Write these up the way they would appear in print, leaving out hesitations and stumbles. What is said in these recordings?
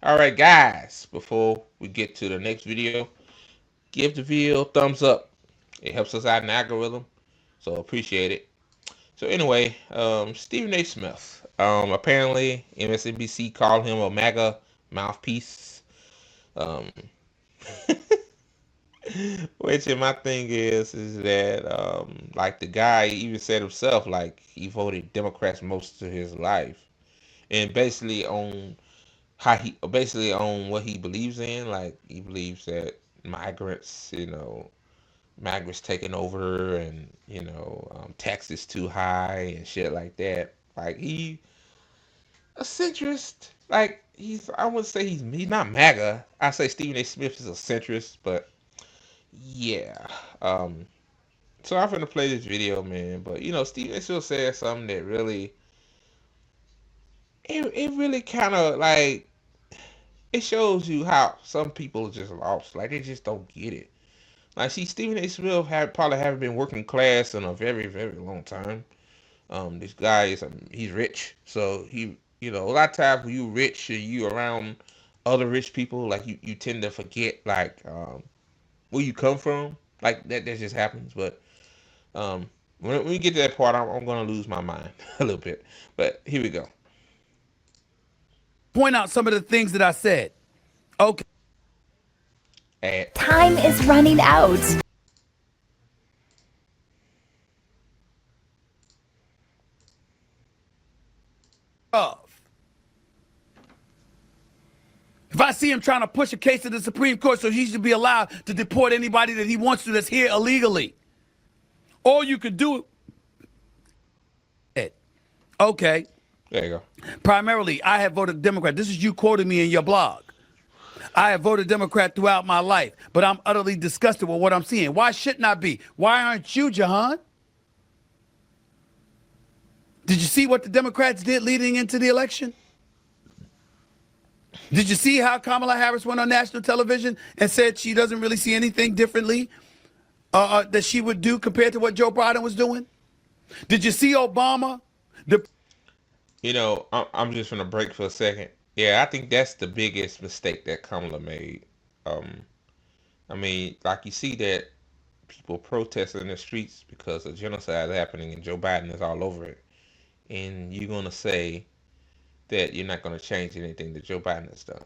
All right, guys. Before we get to the next video, give the video a thumbs up. It helps us out in the algorithm, so appreciate it. So anyway, Stephen A. Smith. Apparently MSNBC called him a MAGA mouthpiece. Um, which my thing is that like the guy even said himself, like he voted Democrats most of his life, and basically on what he believes in. Like he believes that migrants, migrants taking over, and taxes too high and shit like that. Like he a centrist. Like I wouldn't say he's not MAGA. I say Stephen A. Smith is a centrist, but yeah. Um, so I'm gonna play this video, man. But Stephen A. Smith said something that really, it really kind of like it shows you how some people are just lost. Like they just don't get it. Like, see, Stephen A. Smith probably haven't been working class in a very, very long time. This guy he's rich, so a lot of times when you rich and you around other rich people, like you tend to forget like where you come from. Like that just happens. But when we get to that part, I'm gonna lose my mind a little bit. But here we go. Point out some of the things that I said. Okay. Time is running out. If I see him trying to push a case to the Supreme Court so he should be allowed to deport anybody that he wants to that's here illegally, all you could do it. Okay. There you go. Primarily, I have voted Democrat. This is you quoting me in your blog. I have voted Democrat throughout my life, but I'm utterly disgusted with what I'm seeing. Why shouldn't I be? Why aren't you, Jahan? Did you see what the Democrats did leading into the election? Did you see how Kamala Harris went on national television and said she doesn't really see anything differently that she would do compared to what Joe Biden was doing? Did you see Obama? I'm just gonna break for a second. Yeah, I think that's the biggest mistake that Kamala made. I mean, like you see that people protesting in the streets because of genocide is happening and Joe Biden is all over it. And you're gonna say that you're not gonna change anything that Joe Biden has done.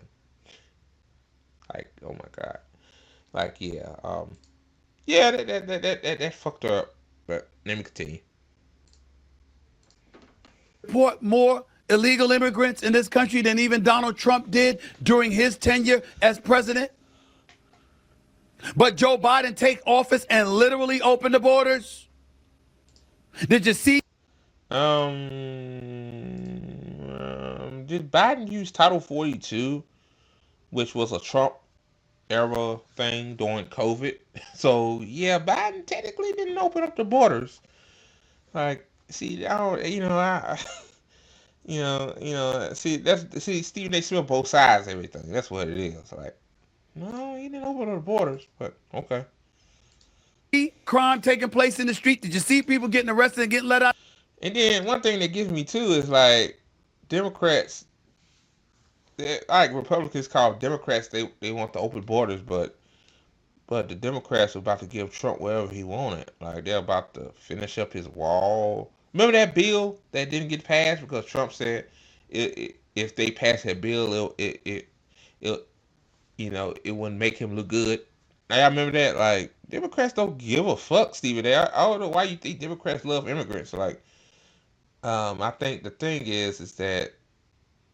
Like, oh my God. Like, yeah, yeah, that fucked her up. But let me continue. Deport more illegal immigrants in this country than even Donald Trump did during his tenure as president. But Joe Biden take office and literally open the borders. Did you see? Did Biden use Title 42, which was a Trump era thing during COVID? So yeah, Biden technically didn't open up the borders. Like, see, I don't, see Stephen A. Smith both sides of everything. That's what it is. Like, no, he didn't open up the borders, but okay. Crime taking place in the street. Did you see people getting arrested and getting let out? And then one thing that gives me too is like Democrats, like Republicans call Democrats, they want the open borders, but the Democrats are about to give Trump whatever he wanted. Like they're about to finish up his wall. Remember that bill that didn't get passed because Trump said if they pass that bill, it wouldn't make him look good. I remember that. Like Democrats don't give a fuck, Stephen A. I don't know why you think Democrats love immigrants. Like, I think the thing is that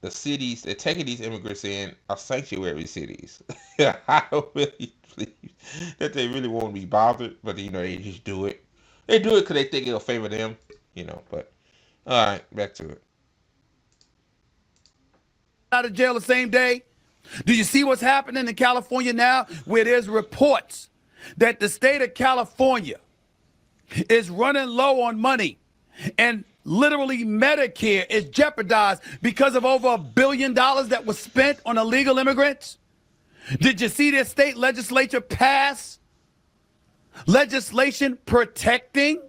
the cities they're taking these immigrants in are sanctuary cities. I don't really believe that they really want to be bothered, but they just do it. They do it because they think it'll favor them. But all right, back to it. Out of jail the same day. Do you see what's happening in California now, where there's reports that the state of California is running low on money, and literally Medicare is jeopardized because of over $1 billion that was spent on illegal immigrants? Did you see their state legislature pass legislation protecting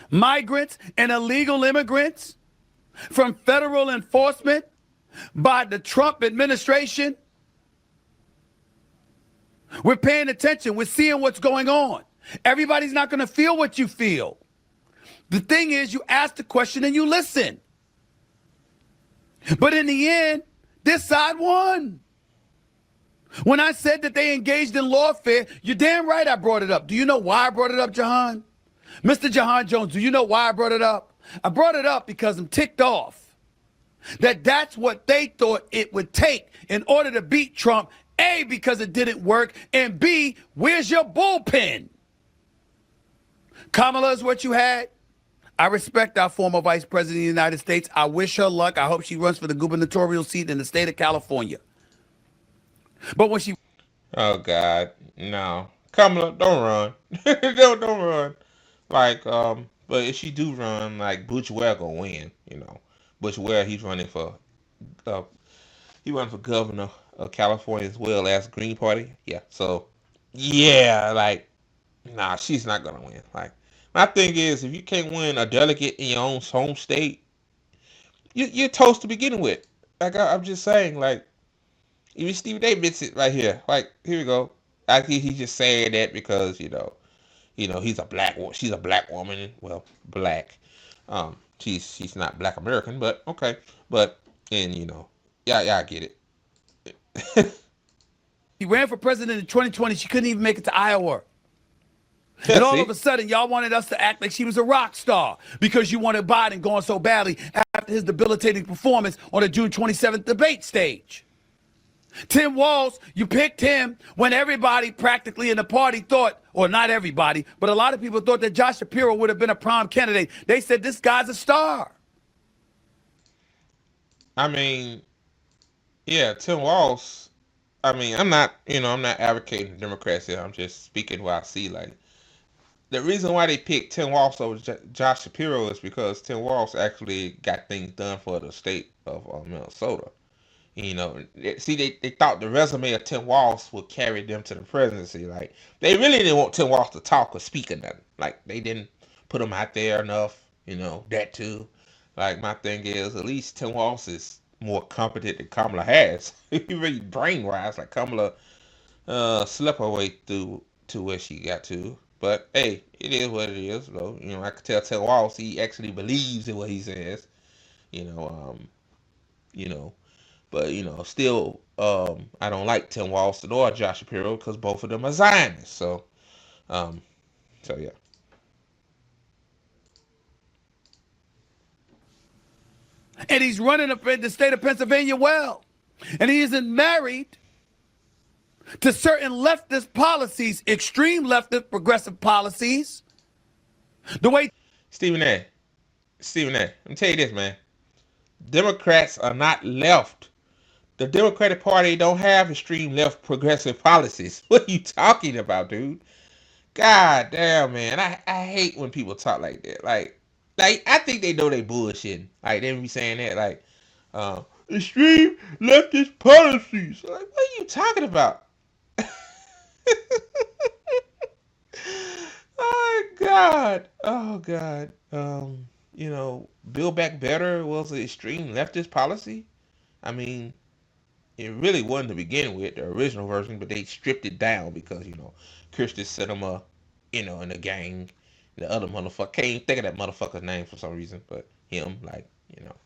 migrants and illegal immigrants from federal enforcement by the Trump administration. We're paying attention. We're seeing what's going on. Everybody's not going to feel what you feel. The thing is, you ask the question and you listen. But in the end, this side won. When I said that they engaged in lawfare, you're damn right I brought it up. Do you know why I brought it up, Jahan? Mr. Jahan Jones, do you know why I brought it up? I brought it up because I'm ticked off that that's what they thought it would take in order to beat Trump. A, because it didn't work, and B, where's your bullpen? Kamala is what you had. I respect our former vice president of the United States. I wish her luck. I hope she runs for the gubernatorial seat in the state of California. But when she Oh God, no, Kamala, don't run, don't run. Like, but if she do run, like Butch Ware gonna win. Butch Ware, uh, he running for governor of California as well as Green Party. Yeah, so yeah, like, nah, she's not gonna win. Like, my thing is, if you can't win a delegate in your own home state, you're toast to begin with. Like, I'm just saying, like, even Stephen A. admits it right here. Like, here we go. I think he's just saying that because he's a she's a black woman. Well, black. She's not black American, but okay. But and yeah, I get it. ran for president in 2020, she couldn't even make it to Iowa. And all of a See, sudden, y'all wanted us to act like she was a rock star because you wanted Biden going so badly after his debilitating performance on the June 27th debate stage. Tim Walz, you picked him when everybody practically in the party thought, or not everybody, but a lot of people thought that Josh Shapiro would have been a prime candidate. They said this guy's a star. I mean, yeah, Tim Walz. I mean, I'm not advocating Democrats here. I'm just speaking what I see. Like, the reason why they picked Tim Walz over Josh Shapiro is because Tim Walz actually got things done for the state of Minnesota. See, they thought the resume of Tim Walz would carry them to the presidency. Like, they really didn't want Tim Walz to talk or speak or nothing. Like, they didn't put him out there enough. That too. Like, my thing is, at least Tim Walz is more competent than Kamala Harris. He really brainwise. Like, Kamala slept her way through to where she got to. But hey, it is what it is. Though I could tell Tim Walz he actually believes in what he says. You know, um, you know, but still, I don't like Tim Walston or Josh Shapiro because both of them are Zionists. Um, so yeah. And he's running up in the state of Pennsylvania well. And he isn't married to certain leftist policies, extreme leftist progressive policies. The way Stephen A. Stephen A. Let me tell you this, man. Democrats are not left. The Democratic Party don't have extreme left progressive policies. What are you talking about, dude? God damn, man. I hate when people talk like that. Like I think they know they bullshitting. Like they be saying that extreme leftist policies. Like, what are you talking about? Oh God. Oh God. Build Back Better was an extreme leftist policy. I mean, it really wasn't to begin with, the original version, but they stripped it down because, Christian Cinema, in the gang. The other motherfucker, can't even think of that motherfucker's name for some reason, but him, like,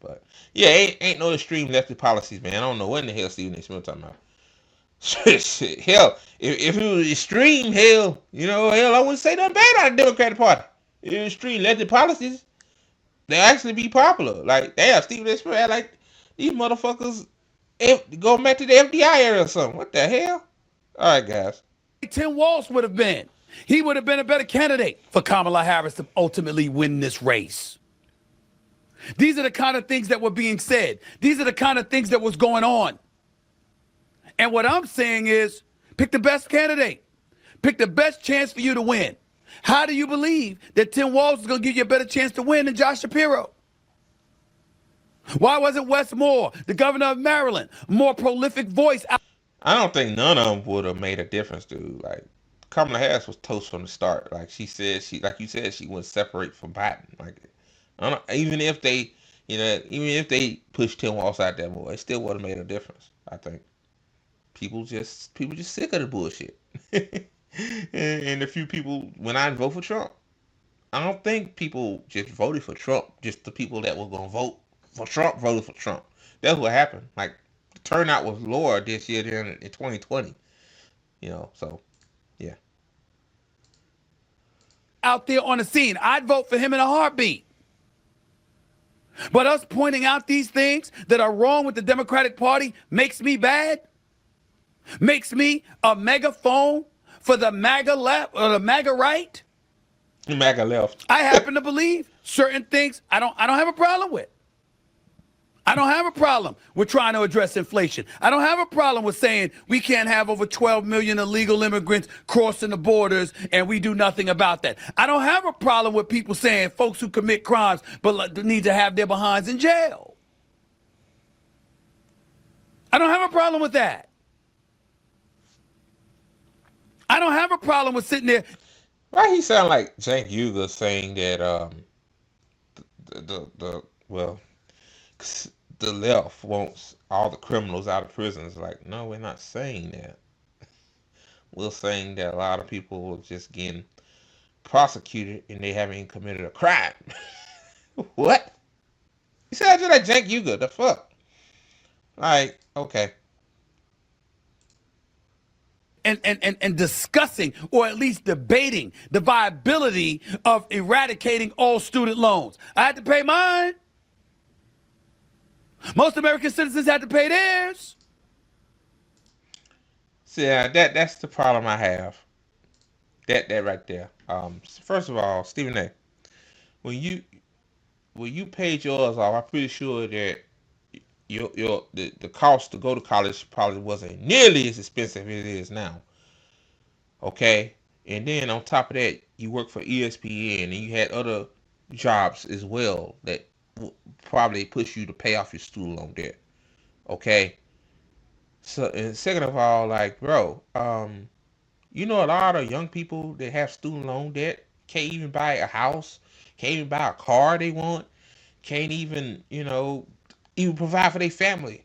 but yeah, ain't no extreme leftist policies, man. I don't know what in the hell Stephen A. Smith talking about. Shit, hell, if it was extreme, hell, I wouldn't say nothing bad about the Democratic Party. If it was extreme leftist policies, they actually be popular. Like, damn, Stephen A. Smith, like, these motherfuckers going back to the FDI era or something. What the hell? All right, guys. Tim Walz would have been. He would have been a better candidate for Kamala Harris to ultimately win this race. These are the kind of things that were being said. These are the kind of things that was going on. And what I'm saying is, pick the best candidate. Pick the best chance for you to win. How do you believe that Tim Walz is going to give you a better chance to win than Josh Shapiro? Why wasn't Wes Moore, the governor of Maryland, more prolific voice? I don't think none of them would have made a difference, dude. Like, Kamala Harris was toast from the start. Like you said, she wouldn't separate from Biden. Like, I don't, even if they Even if they pushed him outside that more, it still would have made a difference. I think people just sick of the bullshit. And a few people went out and vote for Trump. I don't think people just voted for Trump. Just the people that were gonna vote for Trump voted for Trump. That's what happened. Like the turnout was lower this year than in 2020. So yeah. Out there on the scene, I'd vote for him in a heartbeat. But us pointing out these things that are wrong with the Democratic Party makes me bad, makes me a megaphone for the MAGA left or the MAGA right. MAGA left. I happen to believe certain things I don't have a problem with. I don't have a problem with trying to address inflation. I don't have a problem with saying we can't have over 12 million illegal immigrants crossing the borders and we do nothing about that. I don't have a problem with people saying folks who commit crimes but need to have their behinds in jail. I don't have a problem with that. I don't have a problem with sitting there. Why he sound like Cenk Uygur saying that the well, the left wants all the criminals out of prison? It's like, no, we're not saying that. We're saying that a lot of people are just getting prosecuted and they haven't committed a crime. What? You sound just like Cenk Uygur. The fuck? Like, okay. And discussing or at least debating the viability of eradicating all student loans. I had to pay mine. Most American citizens had to pay theirs. So yeah, that's the problem I have. That right there. First of all, Stephen A. When you when you paid yours off, I'm pretty sure that the cost to go to college probably wasn't nearly as expensive as it is now. Okay, and then on top of that, you work for ESPN and you had other jobs as well that probably push you to pay off your student loan debt. Okay, so and second of all, like bro, a lot of young people that have student loan debt can't even buy a house, can't even buy a car they want, can't even even provide for their family.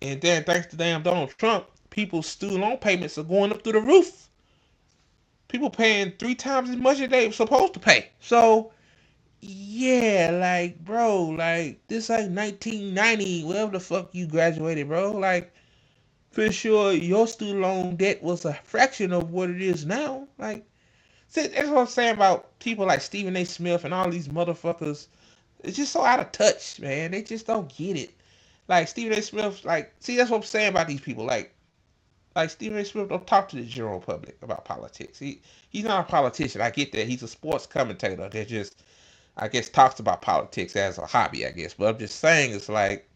And then thanks to damn Donald Trump, people's student loan payments are going up through the roof. People paying 3 times as much as they supposed to pay. So yeah, like bro, like this like 1990, whatever the fuck you graduated, bro. Like for sure your student loan debt was a fraction of what it is now. Like see, that's what I'm saying about people like Stephen A. Smith and all these motherfuckers. It's just so out of touch, man. They just don't get it. Like Stephen A. Smith, like see that's what I'm saying about these people. Like Stephen A. Smith don't talk to the general public about politics. He's not a politician. I get that. He's a sports commentator that just I guess talks about politics as a hobby, I guess. But I'm just saying it's like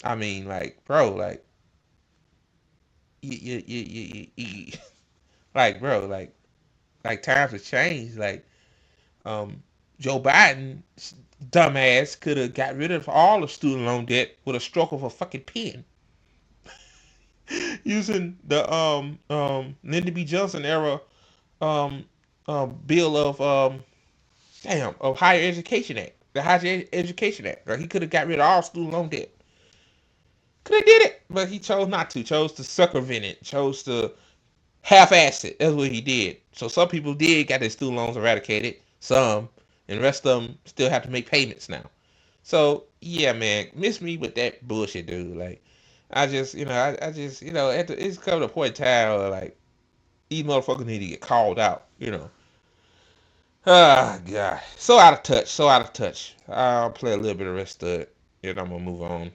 I mean like bro, like you like bro, like times have changed. Like Joe Biden dumbass could have got rid of all the student loan debt with a stroke of a fucking pen. Using the Lyndon B. Johnson era um, bill of Higher Education Act, the Higher Education Act. Like he could have got rid of all student loan debt. Could have did it, but he chose not to. Chose to circumvent it. Chose to half-ass it. That's what he did. So some people did get their student loans eradicated. Some, and the rest of them still have to make payments now. So yeah, man, miss me with that bullshit, dude. Like I just, I just, it's come to a point in time where like these motherfuckers need to get called out. Ah, God, so out of touch, so out of touch. I'll play a little bit of the rest of it, and I'm gonna move on.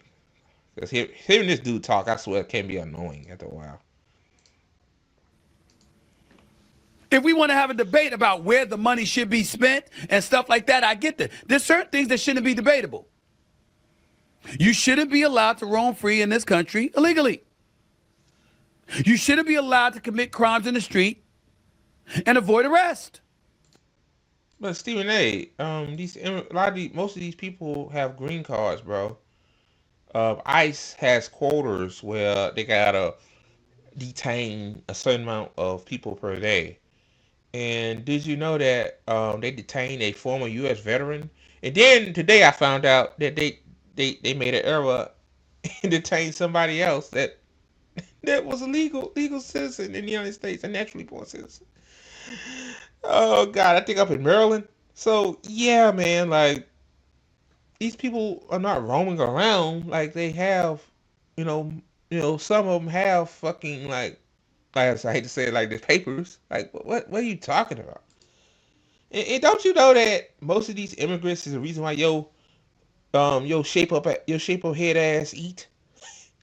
Cause hearing this dude talk, I swear, it can be annoying after a while. If we want to have a debate about where the money should be spent and stuff like that, I get that. There's certain things that shouldn't be debatable. You shouldn't be allowed to roam free in this country illegally. You shouldn't be allowed to commit crimes in the street and avoid arrest. But Stephen A, most of these people have green cards, bro. ICE has quotas where they gotta detain a certain amount of people per day. And did you know that they detained a former U.S. veteran? And then today I found out that they made an error and detained somebody else that was a legal citizen in the United States, a naturally born citizen. Oh God, I think up in Maryland. So yeah, man, like these people are not roaming around like they have, you know, some of them have fucking like I hate to say it like the papers. Like what are you talking about? And don't you know that most of these immigrants is the reason why your shape of head ass eat?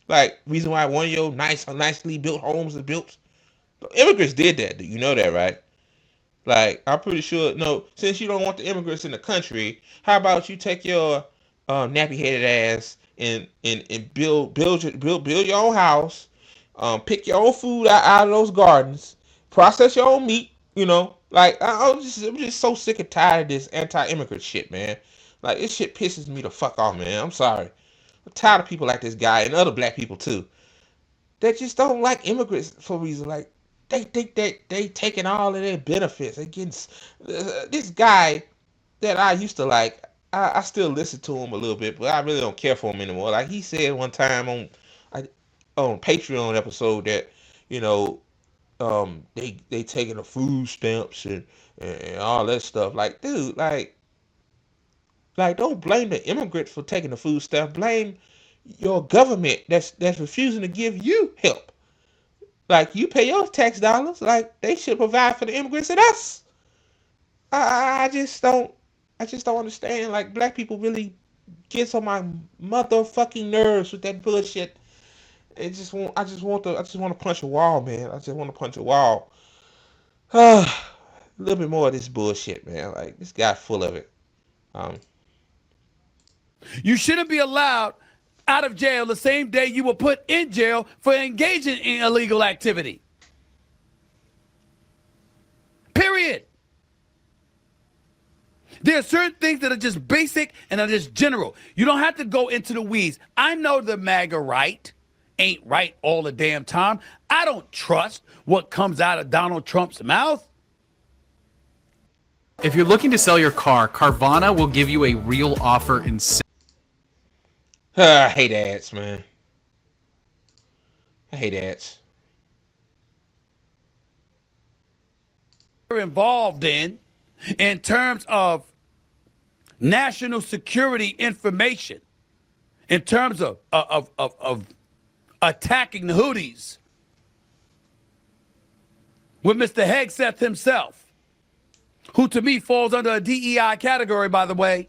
Like reason why one of your nicely built homes is built. Immigrants did that. You know that, right? Like I'm pretty sure. No, since you don't want the immigrants in the country, how about you take your nappy headed ass and build your own house, pick your own food out of those gardens, process your own meat. You know, like I'm just so sick and tired of this anti-immigrant shit, man. Like this shit pisses me the fuck off, man. I'm sorry. I'm tired of people like this guy and other black people too that just don't like immigrants for a reason. Like they think that they taking all of their benefits against this guy that I used to like. I still listen to him a little bit, but I really don't care for him anymore. Like he said one time I, on Patreon episode that you know they taking the food stamps and all that stuff. Like dude, like don't blame the immigrants for taking the food stamp. Blame your government that's refusing to give you help. Like you pay your tax dollars, like they should provide for the immigrants and us. I I just don't understand. Like black people really gets on my motherfucking nerves with that bullshit. I just want to punch a wall, man. I just want to punch a wall. a little bit more of this bullshit, man. Like this guy full of it. Um, You shouldn't be allowed out of jail the same day you were put in jail for engaging in illegal activity. Period. There are certain things that are just basic and are just general. You don't have to go into the weeds. I know the MAGA right ain't right all the damn time. I don't trust what comes out of Donald Trump's mouth. If you're looking to sell your car, Carvana will give you a real offer in I hate ads, man. I hate ads. They're involved in terms of national security information, in terms of attacking the Houthis with Mr. Hegseth himself, who to me falls under a DEI category, by the way.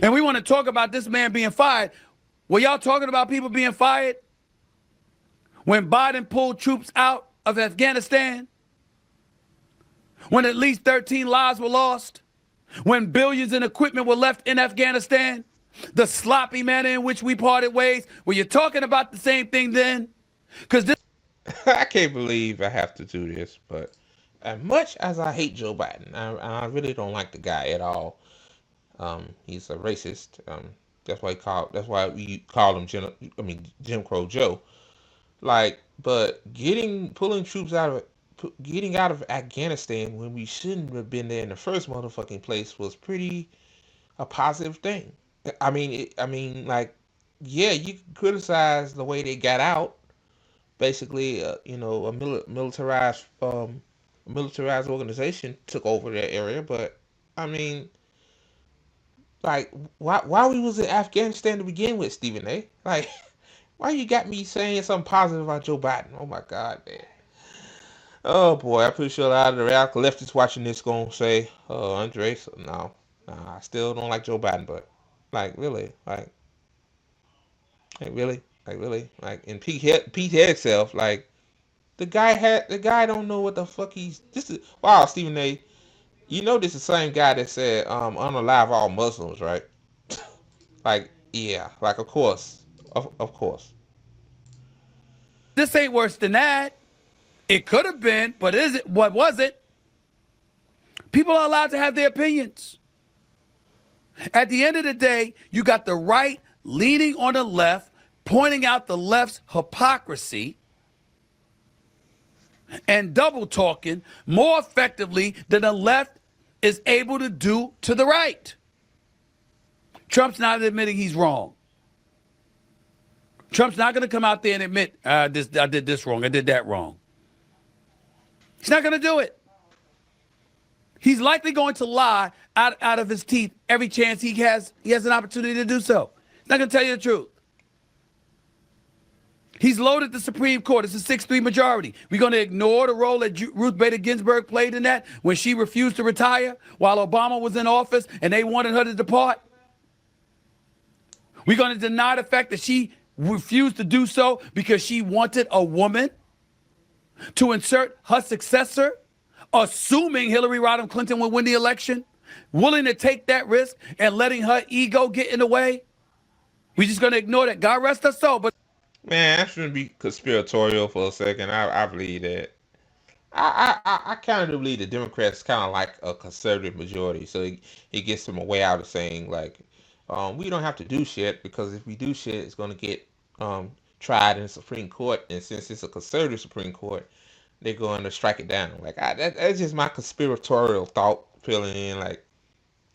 And we want to talk about this man being fired. Were y'all talking about people being fired when Biden pulled troops out of Afghanistan? When at least 13 lives were lost? When billions in equipment were left in Afghanistan? The sloppy manner in which we parted ways? Were you talking about the same thing then? Because this I can't believe I have to do this, but as much as I hate Joe Biden, I really don't like the guy at all. He's a racist. That's why we call him Jim Crow Joe. Like, but getting out of Afghanistan when we shouldn't have been there in the first motherfucking place was pretty a positive thing. Like, yeah, you can criticize the way they got out. Basically, a militarized organization took over that area, but I mean, like, why we was in Afghanistan to begin with, Stephen A? Like, why you got me saying something positive about Joe Biden? Oh my God, man. Oh boy, I'm pretty sure a lot of the radical leftists watching this gonna say, "Oh, Andres, no, nah, I still don't like Joe Biden." But like, really, like, and Pete Hegseth, like, the guy don't know what the fuck he's. This is wow, Stephen A. You know this is the same guy that said, "Unalive all Muslims," right? Like, yeah, like of course. ain't worse than that. It could have been, but is it? What was it? People are allowed to have their opinions. At the end of the day, you got the right leaning on the left, pointing out the left's hypocrisy and double talking more effectively than the left is able to do to the right. Trump's not admitting he's wrong. Trump's not going to come out there and admit, I did this wrong, I did that wrong. He's not going to do it. He's likely going to lie out of his teeth every chance he has an opportunity to do so. He's not going to tell you the truth. He's loaded the Supreme Court. It's a 6-3 majority. We're going to ignore the role that Ruth Bader Ginsburg played in that when she refused to retire while Obama was in office and they wanted her to depart? We're going to deny the fact that she refused to do so because she wanted a woman to insert her successor, assuming Hillary Rodham Clinton would win the election, willing to take that risk and letting her ego get in the way? We're just going to ignore that. God rest her soul, but Man, I shouldn't be conspiratorial for a second. I believe that. I kind of believe the Democrats kind of like a conservative majority, so it gets them a way out of saying like, we don't have to do shit because if we do shit, it's going to get tried in the Supreme Court, and since it's a conservative Supreme Court, they're going to strike it down. Like that's just my conspiratorial thought filling in. Like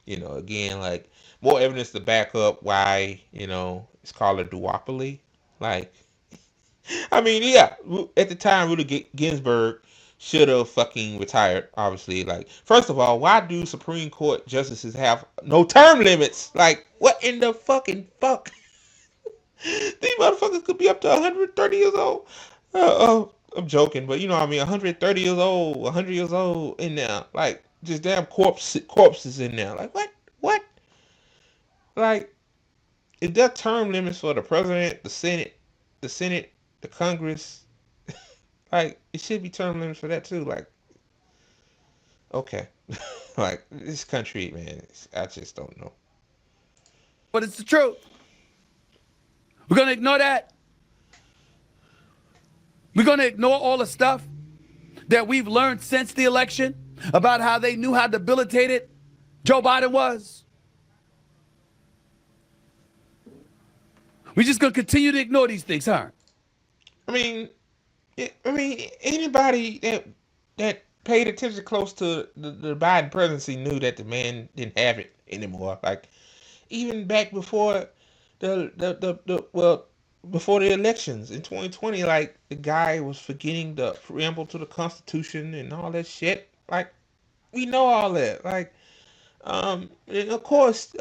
again, like more evidence to back up why it's called a duopoly. Like I mean, yeah, at the time, Ruth Ginsburg should have fucking retired, obviously. Like, first of all, why do Supreme Court justices have no term limits? Like, what in the fucking fuck? These motherfuckers could be up to 130 years old. I'm joking, but you know what I mean? 130 years old, 100 years old in there. Like, just damn corpses in there. Like, what? What? Like, if there are term limits for the president, the Senate, the Congress, like it should be term limits for that too. Like, okay, like this country, man, I just don't know. it's the truth. We're going to ignore that. We're going to ignore all the stuff that we've learned since the election about how they knew how debilitated Joe Biden was. We're just going to continue to ignore these things, huh? I mean, anybody that paid attention close to the Biden presidency knew that the man didn't have it anymore. Like even back before before the elections in 2020, like the guy was forgetting the preamble to the Constitution and all that shit. Like we know all that. Like and of course,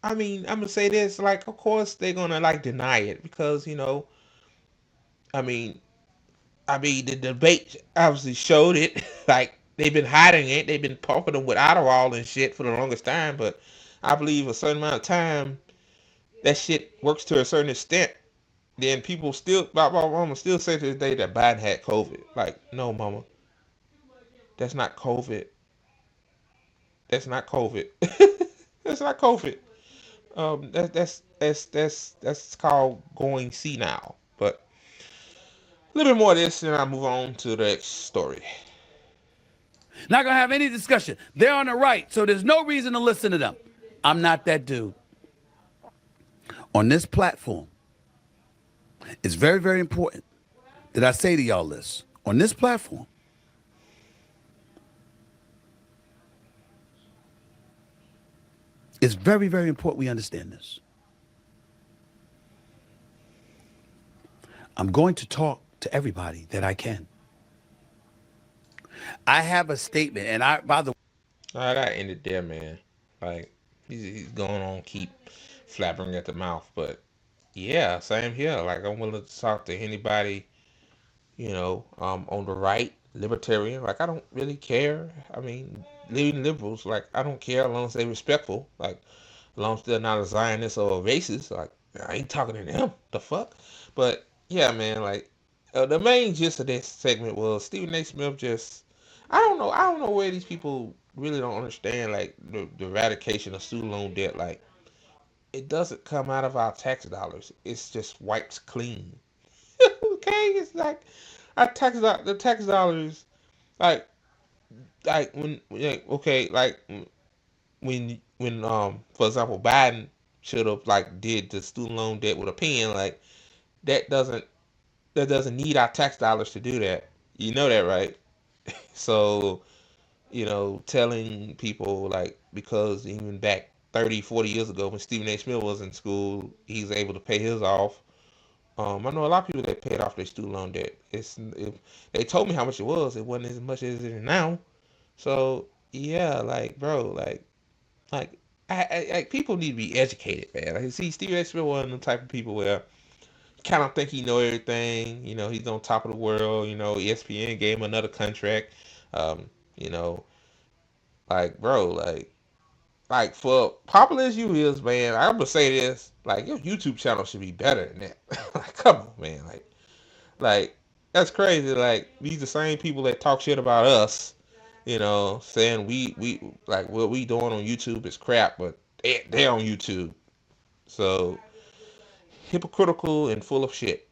I mean, I'm gonna say this. Like, of course they're gonna like deny it because I mean, the debate obviously showed it. Like they've been hiding it. They've been pumping them with Adderall and shit for the longest time. But I believe a certain amount of time that shit works to a certain extent. Then people still, my mama still say to this day that Biden had COVID. Like, no, mama, that's not COVID. That's not COVID. That's not COVID. That's called going senile. But a little bit more of this, and I move on to the next story. Not going to have any discussion. They're on the right, so there's no reason to listen to them. I'm not that dude. On this platform, it's very, very important that I say to y'all this. On this platform, it's very, very important we understand this. I'm going to talk to everybody that I can. I have a statement, and by the way, I gotta end it there, man. Like he's going on, keep flapping at the mouth, but yeah, same here. Like I'm willing to talk to anybody, on the right, libertarian. Like I don't really care. I mean, leaving liberals, like I don't care as long as they're respectful. Like as long as they're not a Zionist or a racist. Like I ain't talking to them. The fuck. But yeah, man. Like the main gist of this segment was Stephen A. Smith just. I don't know. I don't know where these people really don't understand like the eradication of student loan debt. Like it doesn't come out of our tax dollars. It's just wiped clean. Okay, it's like the tax dollars, like when like, okay, like when for example Biden should have like did the student loan debt with a pen. Like that doesn't need our tax dollars to do that. You know that, right? So telling people like because even back 30, 40 years ago when Stephen A. Smith was in school. He's able to pay his off. I know a lot of people that paid off their student loan debt. They told me how much it was. It wasn't as much as it is now. So yeah, like bro, like like people need to be educated, man. Like see, Stephen A. Smith one of the type of people where kind of think he know everything. You know, he's on top of the world. You know, ESPN gave him another contract. Um, you know, like bro, like for popular as you is, man, I'm gonna say this: like your YouTube channel should be better than that. Like, come on, man, like that's crazy. Like these the same people that talk shit about us, you know, saying we like what we doing on YouTube is crap, but they're on YouTube, so hypocritical and full of shit.